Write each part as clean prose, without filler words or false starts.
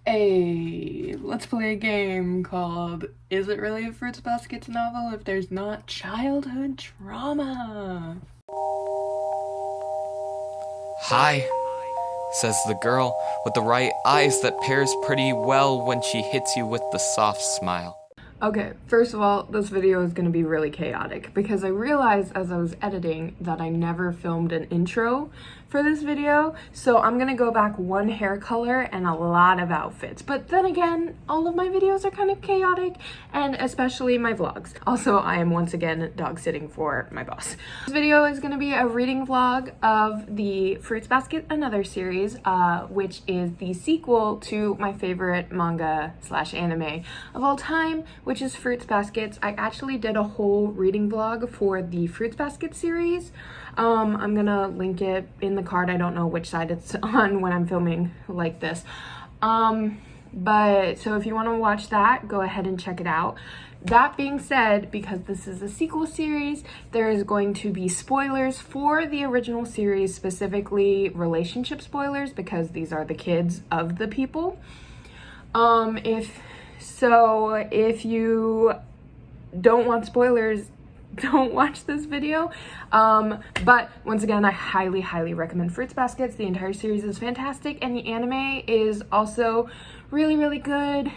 Hey, let's play a game called Is It Really a Fruits Baskets novel if there's not childhood trauma? Hi, says the girl with the right eyes that pairs pretty well when she hits you with the soft smile. Okay, first of all, this video is going to be really chaotic because I realized as I was editing that I never filmed an intro for this video, so I'm going to go back one hair color and a lot of outfits. But then again, all of my videos are kind of chaotic, and especially my vlogs. Also, I am once again dog sitting for my boss. This video is going to be a reading vlog of the Fruits Basket Another series, which is the sequel to my favorite manga / anime of all time, which is Fruits Baskets. I actually did a whole reading vlog for the Fruits Basket series. I'm gonna link it in the card. I don't know which side it's on when I'm filming like this. But so if you want to watch that, go ahead and check it out. That being said, because this is a sequel series, there is going to be spoilers for the original series, specifically relationship spoilers, because these are the kids of the people. If you don't want spoilers, don't watch this video. But once again, I highly recommend Fruits Baskets. The entire series is fantastic, and the anime is also really good.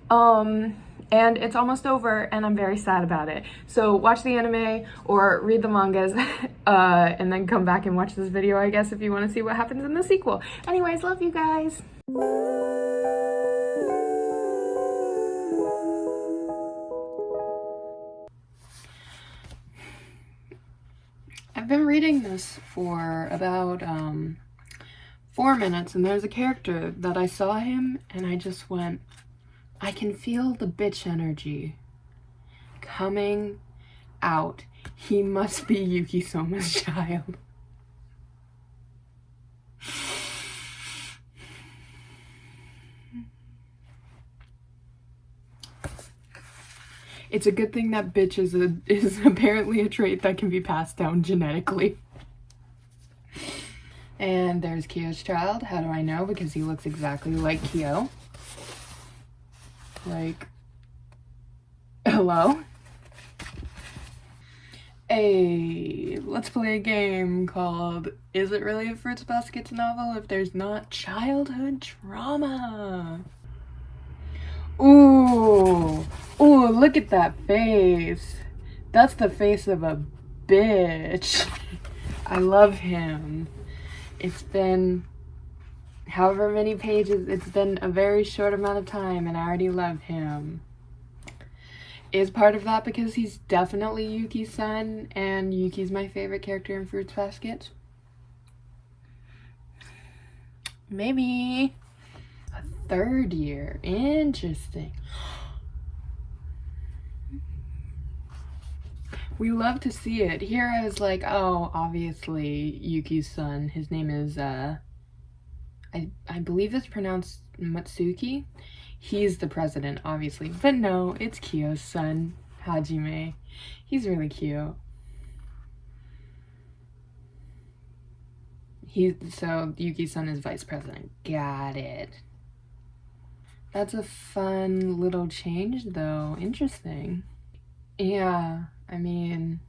And it's almost over, and I'm very sad about it. So watch the anime or read the mangas, and then come back and watch this video, I guess, if you want to see what happens in the sequel. Anyways, love you guys. I've been reading this for about 4 minutes, and there's a character that I saw him and I just went, I can feel the bitch energy coming out. He must be Yuki Soma's child. It's a good thing that bitch is apparently a trait that can be passed down genetically. And there's Kyo's child. How do I know? Because he looks exactly like Kyo. Like, hello? Hey, let's play a game called Is It Really a Fruits Baskets novel if there's not childhood trauma? Ooh, look at that face. That's the face of a bitch. I love him. It's been however many pages, it's been a very short amount of time, and I already love him. Is part of that because he's definitely Yuki's son, and Yuki's my favorite character in Fruits Basket? Maybe. A third year. Interesting. We love to see it. Here I was like, oh, obviously Yuki's son. His name is, I believe it's pronounced Matsuki. He's the president, obviously. But no, it's Kyo's son, Hajime. He's really cute. So Yuki's son is vice president. Got it. That's a fun little change, though. Interesting. Yeah, I mean,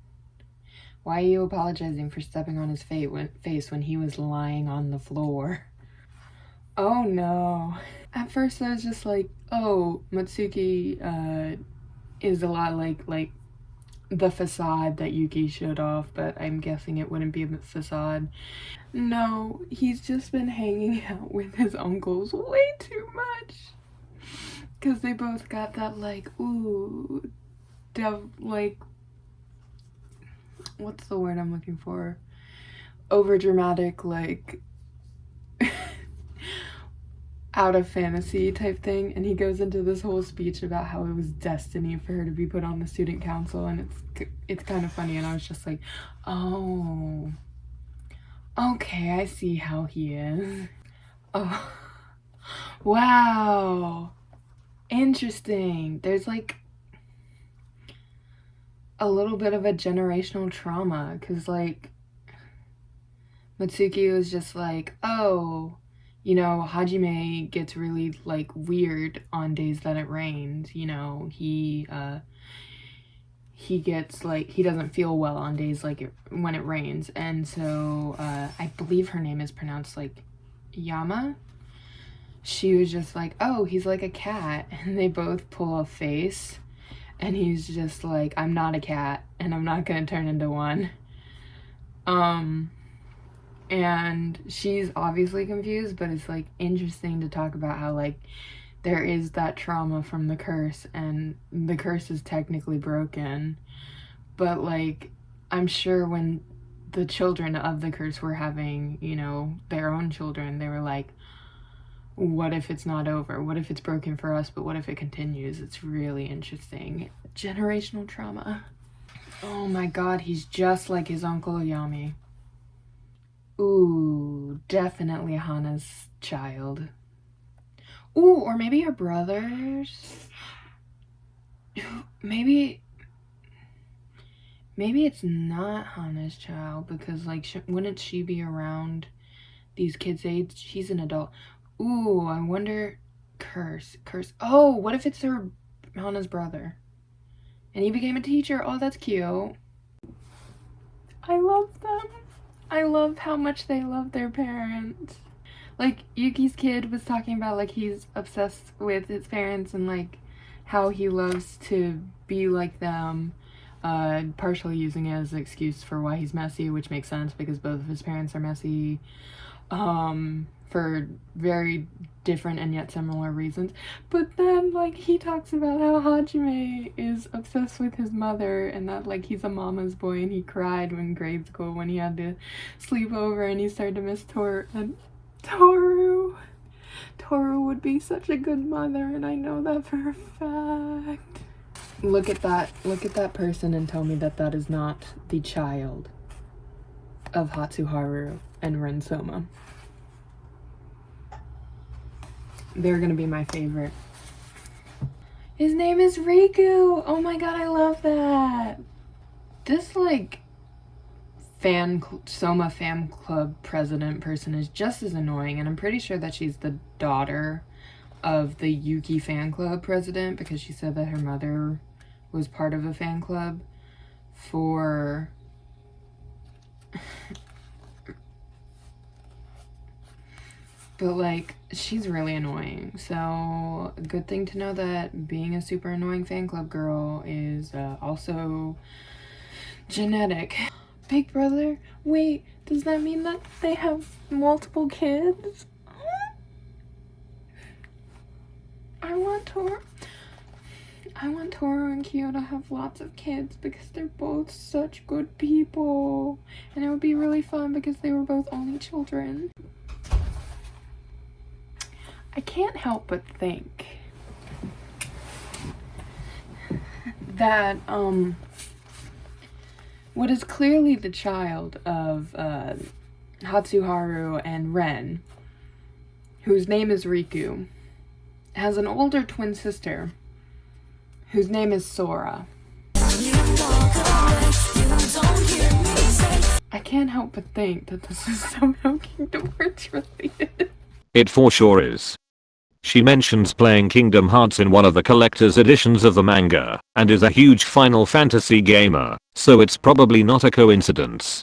why are you apologizing for stepping on his face when he was lying on the floor? Oh no. At first I was just like, oh, Matsuki is a lot like the facade that Yuki showed off, but I'm guessing it wouldn't be a facade. No, he's just been hanging out with his uncles way too much. Because they both got that, like, ooh, like, what's the word I'm looking for? Over dramatic, like, out of fantasy type thing. And he goes into this whole speech about how it was destiny for her to be put on the student council, and it's kind of funny. And I was just like, oh, okay, I see how he is. Oh, wow, interesting. There's like a little bit of a generational trauma, because like Matsuki was just like, oh, you know, Hajime gets really like weird on days that it rains. You know, he gets like, he doesn't feel well on days like when it rains. And so I believe her name is pronounced like Yama. She was just like, oh, he's like a cat. And they both pull a face, and he's just like, I'm not a cat and I'm not gonna turn into one. And she's obviously confused, but it's like interesting to talk about how like there is that trauma from the curse, and the curse is technically broken, but like I'm sure when the children of the curse were having, you know, their own children, they were like, what if it's not over? What if it's broken for us, but what if it continues? It's really interesting. Generational trauma. Oh my god, he's just like his uncle Yami. Ooh, definitely Hana's child. Ooh, or maybe her brothers. Maybe it's not Hana's child, because like wouldn't she be around these kids' age? She's an adult. Ooh, I wonder. Curse. Oh, what if it's Hana's brother and he became a teacher? Oh, that's cute. I love them. I love how much they love their parents. Like, Yuki's kid was talking about, like, he's obsessed with his parents and, like, how he loves to be like them, partially using it as an excuse for why he's messy, which makes sense because both of his parents are messy, for very different and yet similar reasons. But then, like, he talks about how Hajime is obsessed with his mother and that, like, he's a mama's boy, and he cried in grade school when he had to sleep over and he started to miss Toru would be such a good mother, and I know that for a fact. Look at that person and tell me that that is not the child of Hatsuharu and Rensoma. They're gonna be my favorite. His name is Riku! Oh my god, I love that! This, like, Soma fan club president person is just as annoying, and I'm pretty sure that she's the daughter of the Yuki fan club president, because she said that her mother was part of a fan club for but like, she's really annoying. So good thing to know that being a super annoying fan club girl is also genetic. Big brother, wait, does that mean that they have multiple kids? I want Toru and Kyo to have lots of kids because they're both such good people, and it would be really fun because they were both only children. I can't help but think that what is clearly the child of Hatsuharu and Ren, whose name is Riku, has an older twin sister whose name is Sora. I can't help but think that this is somehow Kingdom Hearts related. It for sure is. She mentions playing Kingdom Hearts in one of the collector's editions of the manga, and is a huge Final Fantasy gamer, so it's probably not a coincidence.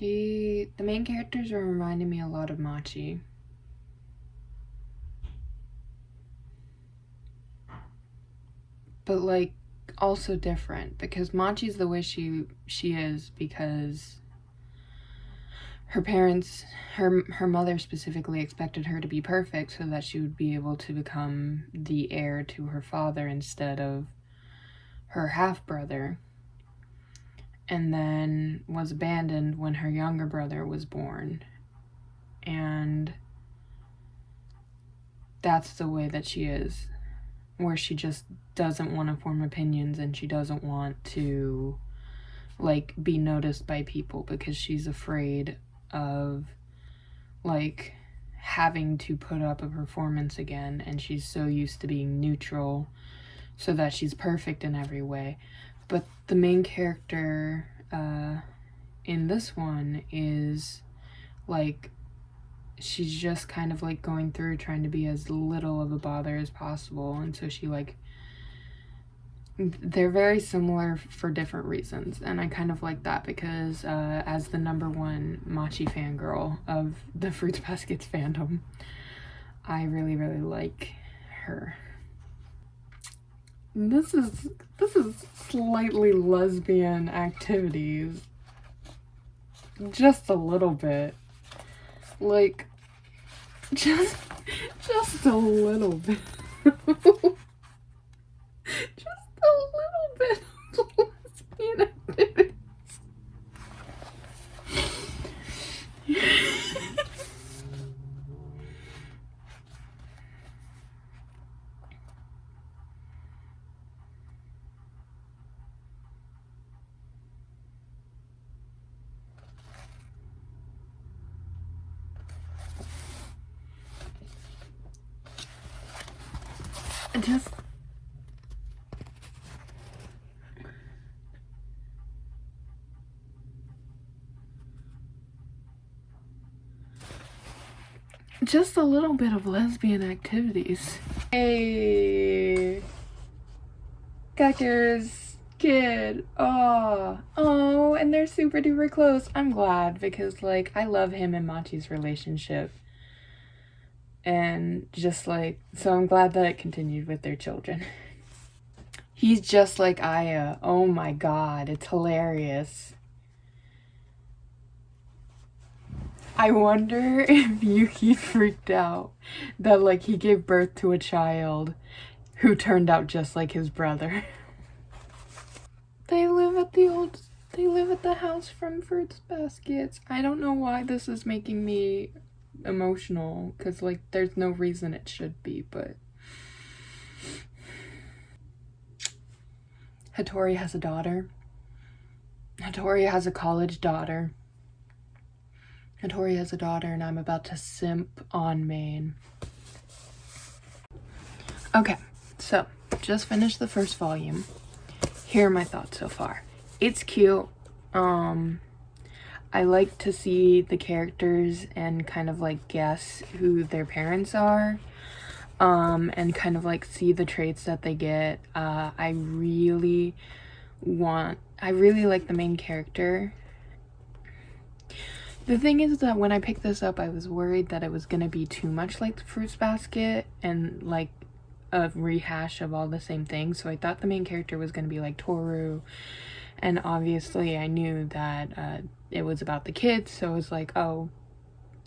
The main characters are reminding me a lot of Machi. But like, also different, because Machi's the way she is because her parents, her mother specifically expected her to be perfect so that she would be able to become the heir to her father instead of her half-brother, and then was abandoned when her younger brother was born. And that's the way that she is, where she just doesn't want to form opinions, and she doesn't want to, like, be noticed by people because she's afraid of, like, having to put up a performance again, and she's so used to being neutral so that she's perfect in every way. But the main character in this one is, like, she's just kind of like going through trying to be as little of a bother as possible, and so she like, they're very similar for different reasons, and I kind of like that because as the #1 Machi fangirl of the Fruits Baskets fandom, I really like her. This is slightly lesbian activities, just a little bit, like just a little bit. Just a little bit of lesbian activities. Just a little bit of lesbian activities. Hey, Cactus kid. Oh, and they're super duper close. I'm glad because like I love him and Machi's relationship. And just like, so I'm glad that it continued with their children. He's just like Aya. Oh my god, it's hilarious. I wonder if Yuki freaked out that like he gave birth to a child who turned out just like his brother. They live at the house from Fruits Baskets. I don't know why this is making me emotional, because like there's no reason it should be, but Hattori has a daughter. Hattori has a college daughter. Hattori has a daughter, and I'm about to simp on Maine. Okay, so just finished the first volume. Here are my thoughts so far. It's cute. I like to see the characters and kind of like guess who their parents are, and kind of like see the traits that they get. I really like the main character. The thing is that when I picked this up, I was worried that it was gonna be too much like the Fruits Basket and like a rehash of all the same things. So I thought the main character was gonna be like Toru, and obviously I knew that it was about the kids, so it was like, oh,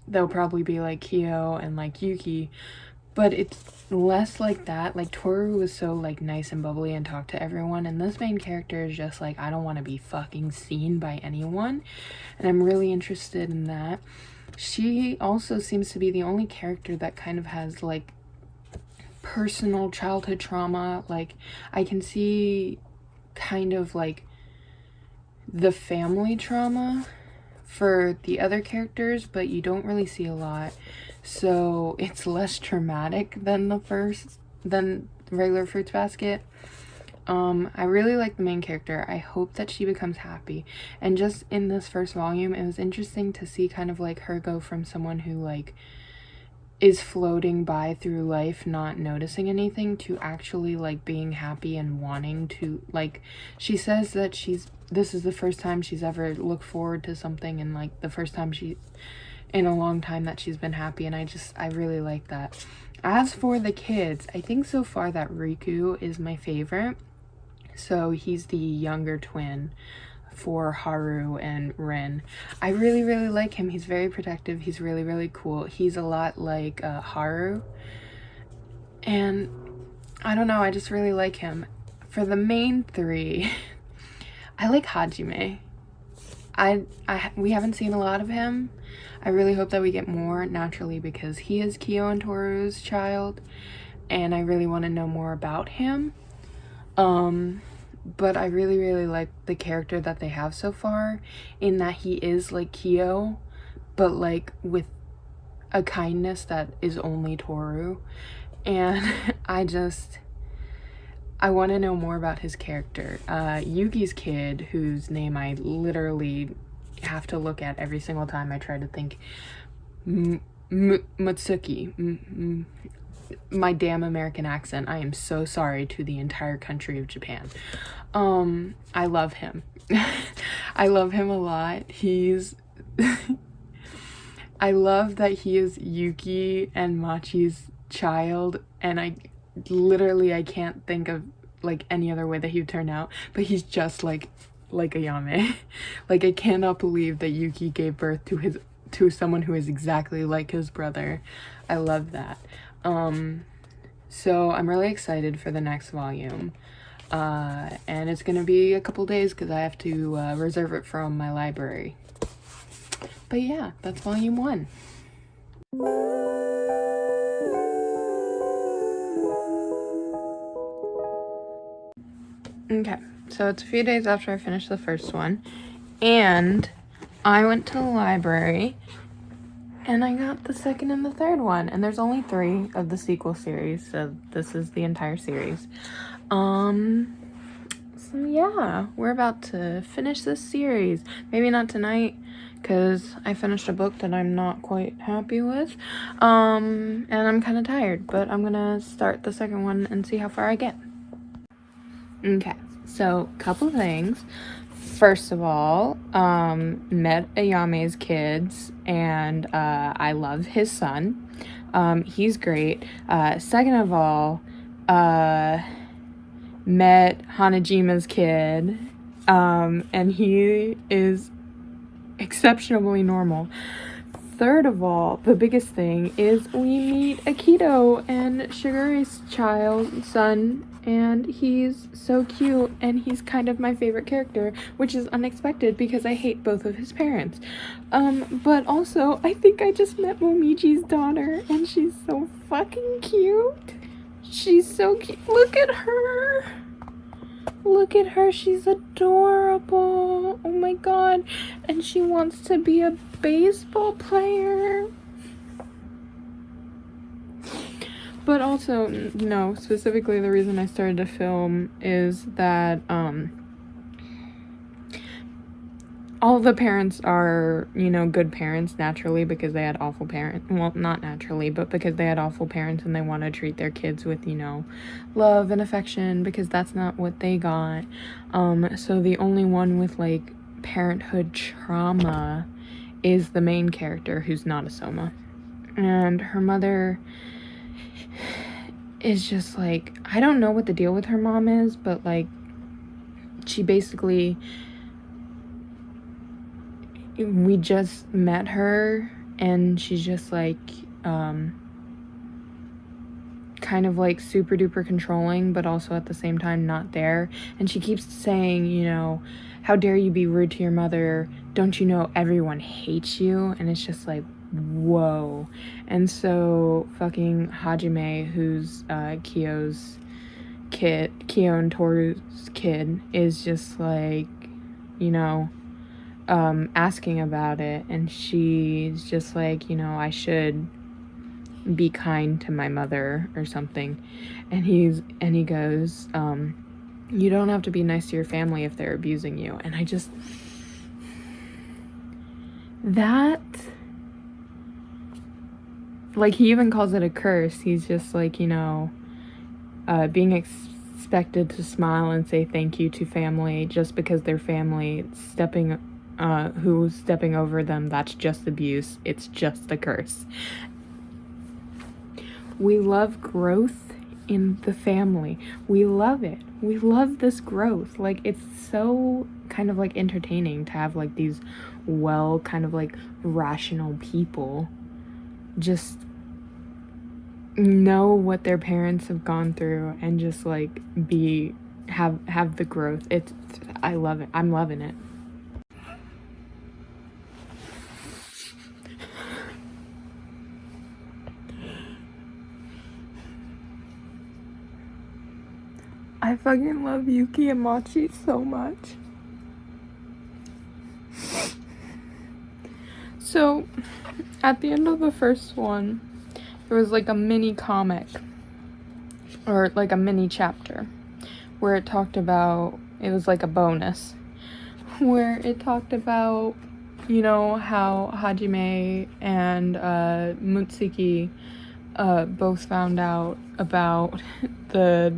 they'll probably be like Kyo and like Yuki, but it's less like that. Like Toru was so like nice and bubbly and talked to everyone, and this main character is just like, I don't want to be fucking seen by anyone, and I'm really interested in that. She also seems to be the only character that kind of has like personal childhood trauma. Like I can see kind of like the family trauma for the other characters, but you don't really see a lot, so it's less traumatic than regular Fruits Basket. I really like the main character. I hope that she becomes happy, and just in this first volume it was interesting to see kind of like her go from someone who like is floating by through life not noticing anything to actually like being happy and wanting to, like, she says that this is the first time she's ever looked forward to something, and like the first time in a long time that she's been happy, and I really like that. As for the kids, I think so far that Riku is my favorite. So he's the younger twin for Haru and Rin. I really like him. He's very protective. He's really cool. He's a lot like Haru, and I don't know, I just really like him. For the main three, I like Hajime. We haven't seen a lot of him. I really hope that we get more, naturally, because he is Kyo and Toru's child, and I really want to know more about him. But I really like the character that they have so far, in that he is like Kyo, but like with a kindness that is only Toru. And I want to know more about his character. Yuki's kid, whose name I literally have to look at every single time I try to think, Mutsuki. My damn American accent. I am so sorry to the entire country of Japan. I love him. I love him a lot. He's I love that he is Yuki and Machi's child, and I can't think of like any other way that he would turn out, but he's just like Ayame. Like, I cannot believe that Yuki gave birth to someone who is exactly like his brother. I love that. So I'm really excited for the next volume. And it's gonna be a couple days because I have to reserve it from my library. But yeah, that's volume 1. Okay, so it's a few days after I finished the first one, and I went to the library and I got the second and the third one, and there's only 3 of the sequel series, so this is the entire series. So yeah, we're about to finish this series. Maybe not tonight, because I finished a book that I'm not quite happy with, and I'm kind of tired, but I'm gonna start the second one and see how far I get. Okay, so couple things. First of all, met Ayame's kids, and I love his son. He's great. Second of all, met Hanajima's kid, and he is exceptionally normal. Third of all, the biggest thing is we meet Akito and Shigure's son, and he's so cute, and he's kind of my favorite character, which is unexpected because I hate both of his parents. But also, I think I just met Momiji's daughter, and she's so fucking cute. She's so cute. Look at her. Look at her. She's adorable. Oh my god. And she wants to be a baseball player. But also, no, specifically the reason I started to film is that all the parents are, good parents naturally because they had awful parents. Well, not naturally, but because they had awful parents and they want to treat their kids with, love and affection, because that's not what they got. So the only one with, like, parenthood trauma is the main character, who's not a Soma. And her mother is just, like, I don't know what the deal with her mom is, but, like, she basically... we just met her, and she's just, like, kind of, like, super duper controlling, but also at the same time not there. And she keeps saying, how dare you be rude to your mother? Don't you know everyone hates you? And it's just like, whoa. And so fucking Hajime, who's Kyo and Toru's kid, is just like, asking about it, and she's just like, I should be kind to my mother or something. And he goes, you don't have to be nice to your family if they're abusing you. And I just, that, like, he even calls it a curse. He's just like, being expected to smile and say thank you to family just because they're family, who's stepping over them, that's just abuse. It's just a curse. We love growth in the family. We love it. We love this growth. Like, it's so kind of like entertaining to have like these kind of like rational people just know what their parents have gone through and just like have the growth. I love it. I'm loving it. I fucking love Yuki and Machi so much. So, at the end of the first one, there was like a mini comic, or like a mini chapter, where it talked about, it was like a bonus, where it talked about you know how Hajime and Mutsuki both found out about the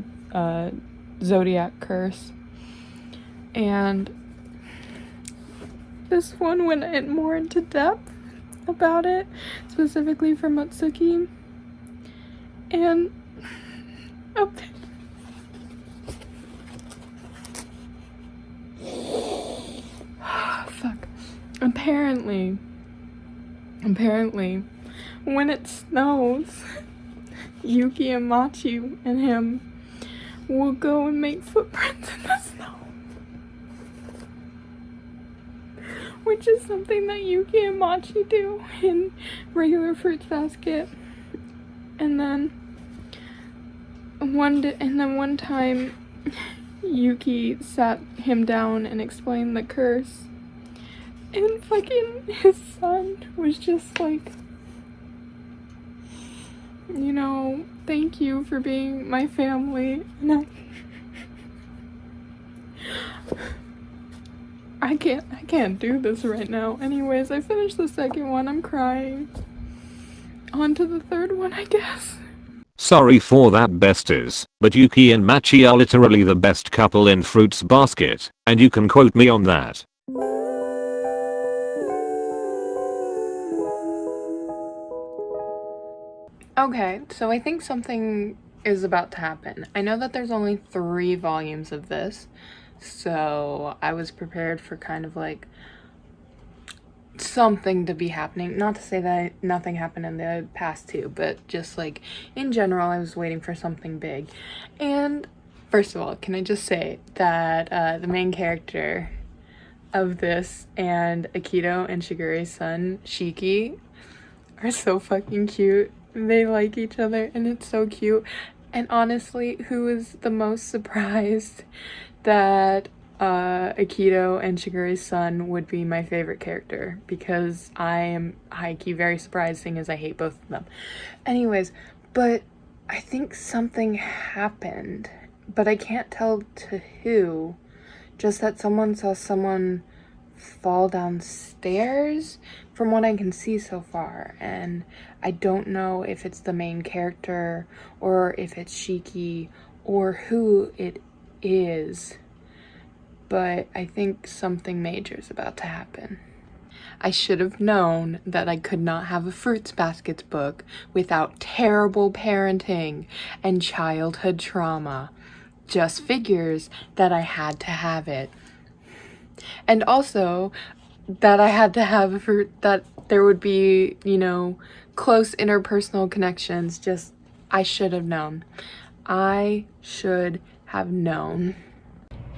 zodiac curse, and this one went in more into depth about it, specifically for Mutsuki, and fuck. Apparently, when it snows, Yuki and Machi and him will go and make footprints in the snow. Which is something that Yuki and Machi do in regular Fruits Basket. And then one time Yuki sat him down and explained the curse. And fucking his son was just like, you know, thank you for being my family. And I can't do this right now. Anyways, I finished the second one. I'm crying. On to the third one, I guess. Sorry for that, besties, but Yuki and Machi are literally the best couple in Fruits Basket, and you can quote me on that. Okay, so I think something is about to happen. I know that there's only 3 volumes of this, so I was prepared for kind of like something to be happening. Not to say that nothing happened in the past 2, but just like in general, I was waiting for something big. And first of all, can I just say that the main character of this and Akito and Shigure's son, Shiki, are so fucking cute. They like each other and it's so cute. And honestly, who is the most surprised that Akito and Shigure's son would be my favorite character? Because I am high-key very surprised, seeing as I hate both of them. Anyways, but I think something happened, but I can't tell to who. Just that someone saw someone fall downstairs from what I can see so far, and I don't know if it's the main character or if it's Shiki or who it is, but I think something major is about to happen. I should have known that I could not have a Fruits Baskets book without terrible parenting and childhood trauma. Just figures that I had to have it. And also that I had to have that there would be, you know, close interpersonal connections. Just, I should have known. I should have known.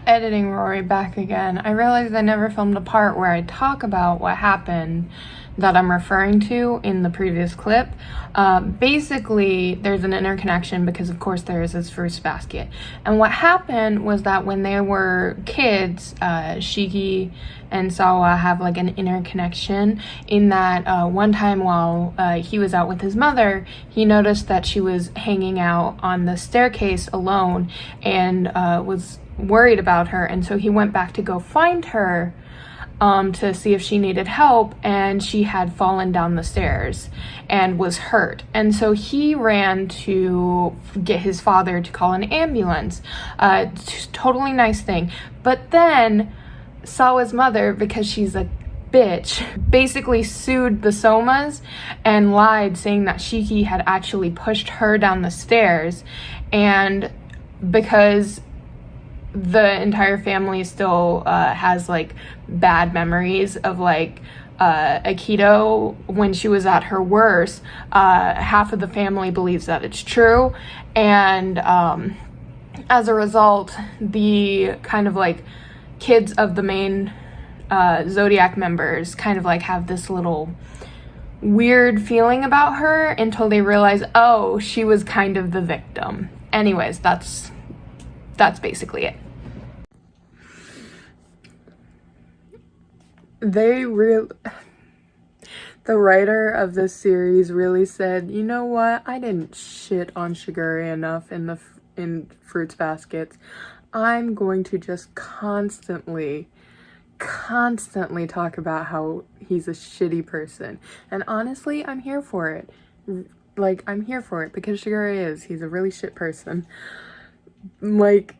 Editing Rory back again. I realized I never filmed a part where I talk about what happened that I'm referring to in the previous clip. Basically, there's an interconnection because of course there is this Fruits Basket. And what happened was that when they were kids, Shiki and Sawa have like an interconnection in that one time while he was out with his mother, he noticed that she was hanging out on the staircase alone and was worried about her, and so he went back to go find her to see if she needed help, and she had fallen down the stairs and was hurt. And so he ran to get his father to call an ambulance. Totally nice thing. But then Sawa's mother, because she's a bitch, basically sued the Somas and lied, saying that Shiki had actually pushed her down the stairs, and because the entire family still has like bad memories of like Akito when she was at her worst, half of the family believes that it's true, and as a result, the kind of like kids of the main Zodiac members kind of like have this little weird feeling about her until they realize, oh, she was kind of the victim. Anyways, that's basically it. The writer of this series really said, you know what, I didn't shit on Shigure enough in Fruits Baskets. I'm going to just constantly constantly talk about how he's a shitty person. And honestly, I'm here for it. Like, I'm here for it because Coeur is. He's a really shit person. Like,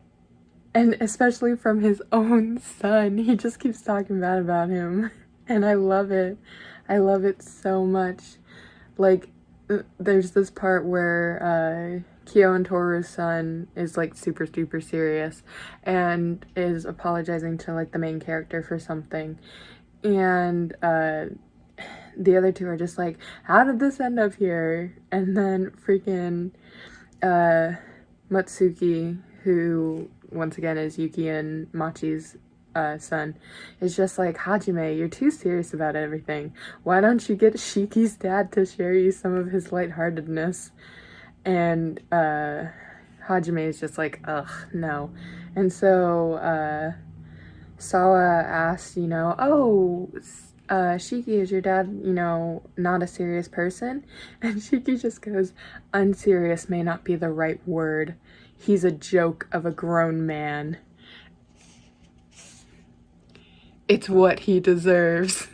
and especially from his own son. He just keeps talking bad about him. And I love it. I love it so much. Like, there's this part where Coeur and Toru's son is like super serious and is apologizing to like the main character for something. And the other two are just like, how did this end up here? And then freaking Matsuki, who once again is Yuki and Machi's son, is just like, Hajime, you're too serious about everything. Why don't you get Shiki's dad to share you some of his lightheartedness? And Hajime is just like, ugh, no. And so Sawa asks, you know, oh, Shiki, is your dad, you know, not a serious person? And Shiki just goes, unserious may not be the right word. He's a joke of a grown man. It's what he deserves.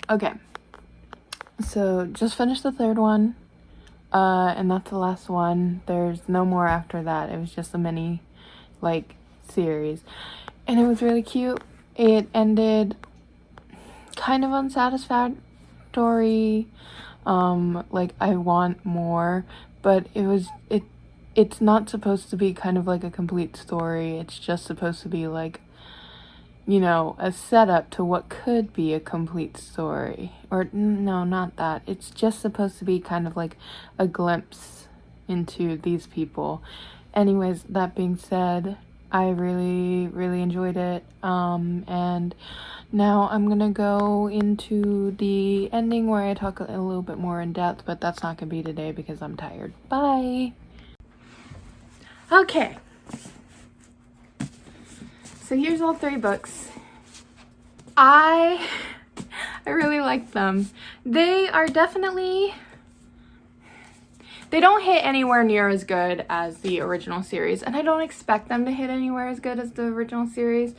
Okay, so just finished the third one, and that's the last one. There's no more after that. It was just a mini, like, series, and it was really cute. It ended kind of unsatisfactory. Like, I want more, but it's not supposed to be kind of like a complete story. It's just supposed to be like, you know, a setup to what could be a complete story. Or, no, not that. It's just supposed to be kind of like a glimpse into these people. Anyways, that being said, I really enjoyed it. And now I'm gonna go into the ending where I talk a little bit more in depth, but that's not gonna be today because I'm tired. Bye! Okay. So here's all 3 books. I really like them. They are definitely, they don't hit anywhere near as good as the original series, and I don't expect them to hit anywhere as good as the original series.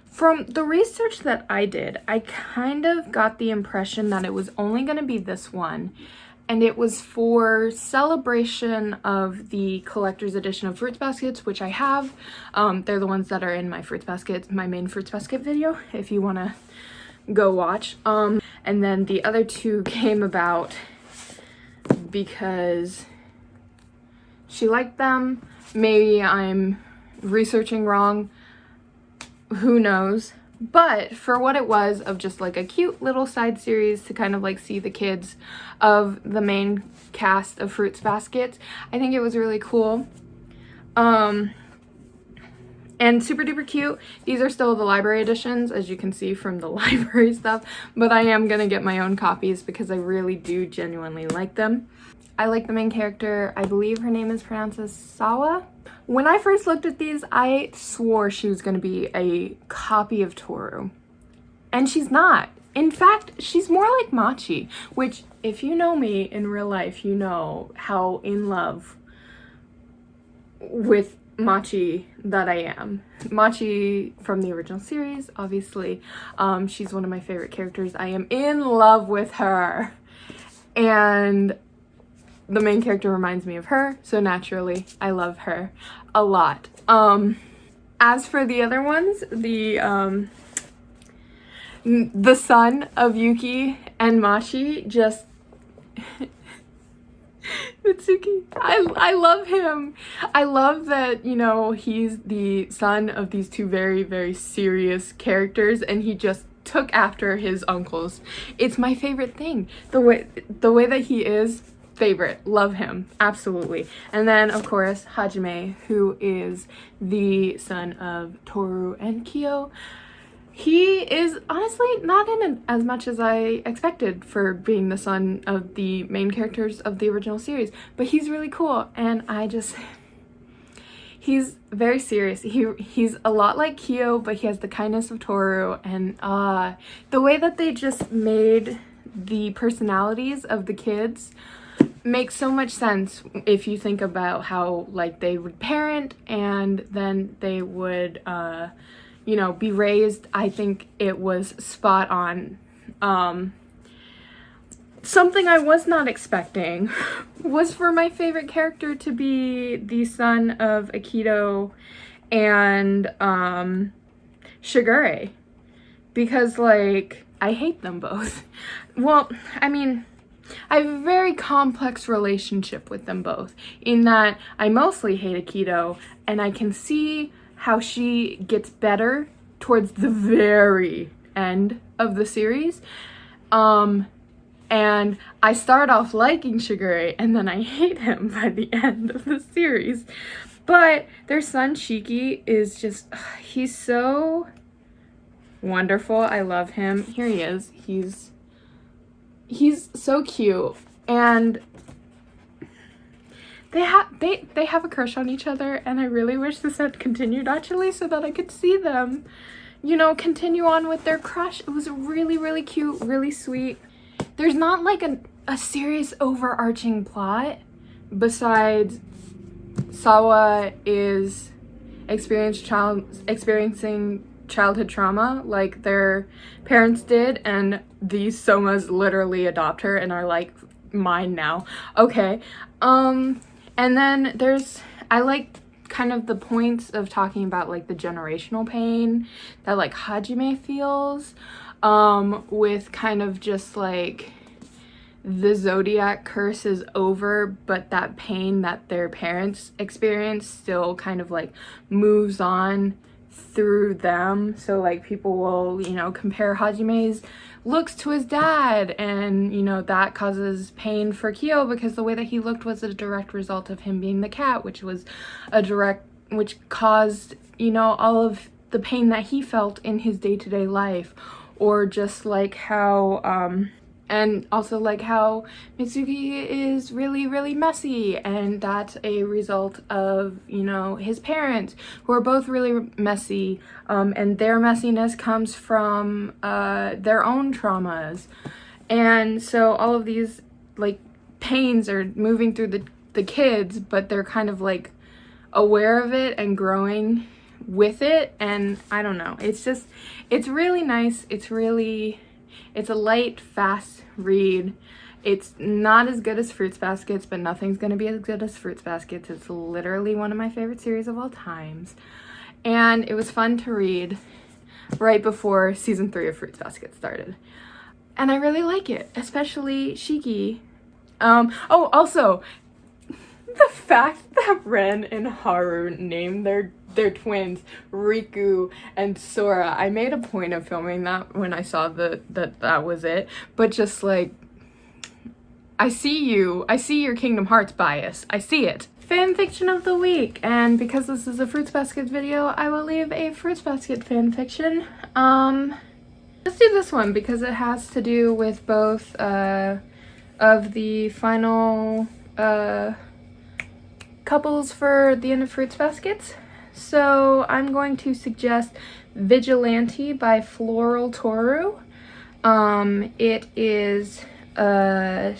From the research that I did, I kind of got the impression that it was only going to be this one, and it was for celebration of the collector's edition of Fruits Baskets, which I have. They're the ones that are in my Fruits Basket, my main Fruits Basket video, if you want to go watch. And then the other 2 came about because she liked them. Maybe I'm researching wrong. Who knows? But for what it was, of just like a cute little side series to kind of like see the kids of the main cast of Fruits Baskets, I think it was really cool. And super duper cute. These are still the library editions, as you can see from the library stuff, but I am gonna get my own copies because I really do genuinely like them. I like the main character. I believe her name is pronounced as Sawa. When I first looked at these, I swore she was going to be a copy of Toru. And she's not. In fact, she's more like Machi, which, if you know me in real life, you know how in love with Machi that I am. Machi from the original series, obviously. She's one of my favorite characters. I am in love with her. And the main character reminds me of her, so naturally I love her a lot. As for the other ones, the son of Yuki and Machi, just Mitsuki, I love him. I love that, you know, he's the son of these two very, very serious characters, and he just took after his uncles. It's my favorite thing. The way that he is, favorite. Love him. Absolutely. And then, of course, Hajime, who is the son of Toru and Kyo. He is honestly not in it as much as I expected for being the son of the main characters of the original series, but he's really cool, and he's very serious. He's a lot like Kyo, but he has the kindness of Toru, and the way that they just made the personalities of the kids makes so much sense if you think about how, like, they would parent and then they would you know, be raised. I think it was spot on. Something I was not expecting was for my favorite character to be the son of Akito and Shigure, because, like, I hate them both. Well, I mean, I have a very complex relationship with them both, in that I mostly hate Akito, and I can see how she gets better towards the very end of the series. And I start off liking Shigure, and then I hate him by the end of the series. But their son Shiki is just, he's so wonderful. I love him. Here he is. He's so cute, and they have a crush on each other, and I really wish this had continued, actually, so that I could see them, you know, continue on with their crush. It was really, really cute, really sweet. There's not like a serious overarching plot besides Sawa is experiencing childhood trauma like their parents did, and these Somas literally adopt her and are like mine now. Okay. And then I like kind of the points of talking about, like, the generational pain that, like, Hajime feels, with kind of just, like, the zodiac curse is over, but that pain that their parents experienced still kind of, like, moves on through them. So, like, people will, you know, compare Hajime's looks to his dad, and, you know, that causes pain for Kyo because the way that he looked was a direct result of him being the cat, which caused, you know, all of the pain that he felt in his day-to-day life. Or just like how and also like how Mitsuki is really, really messy, and that's a result of, you know, his parents, who are both really messy, and their messiness comes from their own traumas. And so all of these, like, pains are moving through the kids, but they're kind of, like, aware of it and growing with it, and I don't know, it's really nice. It's a light, fast read. It's not as good as Fruits Baskets, but nothing's gonna be as good as Fruits Baskets. It's literally one of my favorite series of all times. And it was fun to read right before season 3 of Fruits Basket started. And I really like it, especially Shiki. Oh, also, the fact that Ren and Haru named their twins Riku and Sora. I made a point of filming that when I saw that was it, but just, like, I see your Kingdom Hearts bias. I see it. Fanfiction of the week, and because this is a Fruits Basket video, I will leave a Fruits Basket fanfiction. Let's do this one because it has to do with both of the final couples for the end of Fruits Baskets. So I'm going to suggest Vigilante by Floral Toru. It is a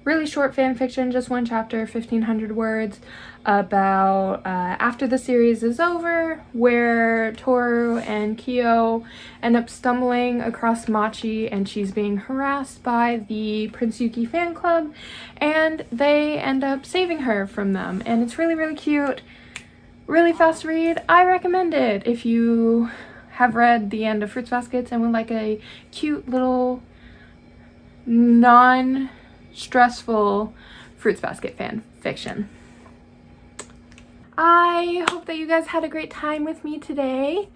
really short fan fiction, just one chapter, 1,500 words, about after the series is over, where Toru and Kyo end up stumbling across Machi, and she's being harassed by the Prince Yuki fan club, and they end up saving her from them. And it's really, really cute, really fast read. I recommend it if you have read the end of Fruits Baskets and would like a cute little non-stressful Fruits Basket fan fiction. I hope that you guys had a great time with me today.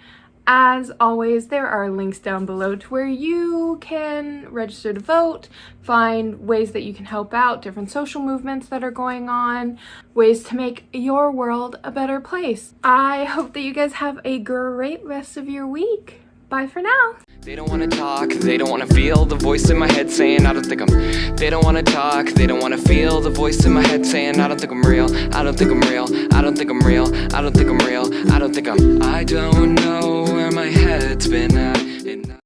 As always, there are links down below to where you can register to vote, find ways that you can help out, different social movements that are going on, ways to make your world a better place. I hope that you guys have a great rest of your week. Bye for now. They don't wanna talk, they don't wanna feel the voice in my head saying I don't think I'm. They don't wanna talk, they don't wanna feel the voice in my head saying I don't think I'm real, I don't think I'm real, I don't think I'm real, I don't think I'm real, I don't think I'm. I don't know where my head's been at.